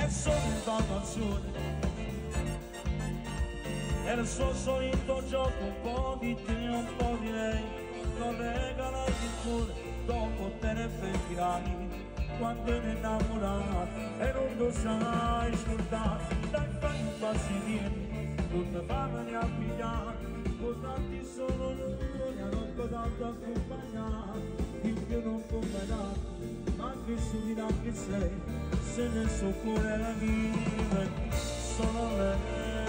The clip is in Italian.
è solita canzone, è il suo solito gioco, un po' di te, un po' di lei, non regalai il cuore, dopo te ne pentirai, quando ne innamorai e non lo sai scordare, dai fai un passo indietro, non ti fammi a pigliare, portarti solo lui, a non tanto accompagnare, finché non combarai, ma che stupida che sei, se nel suo cuore la vive, solo lei.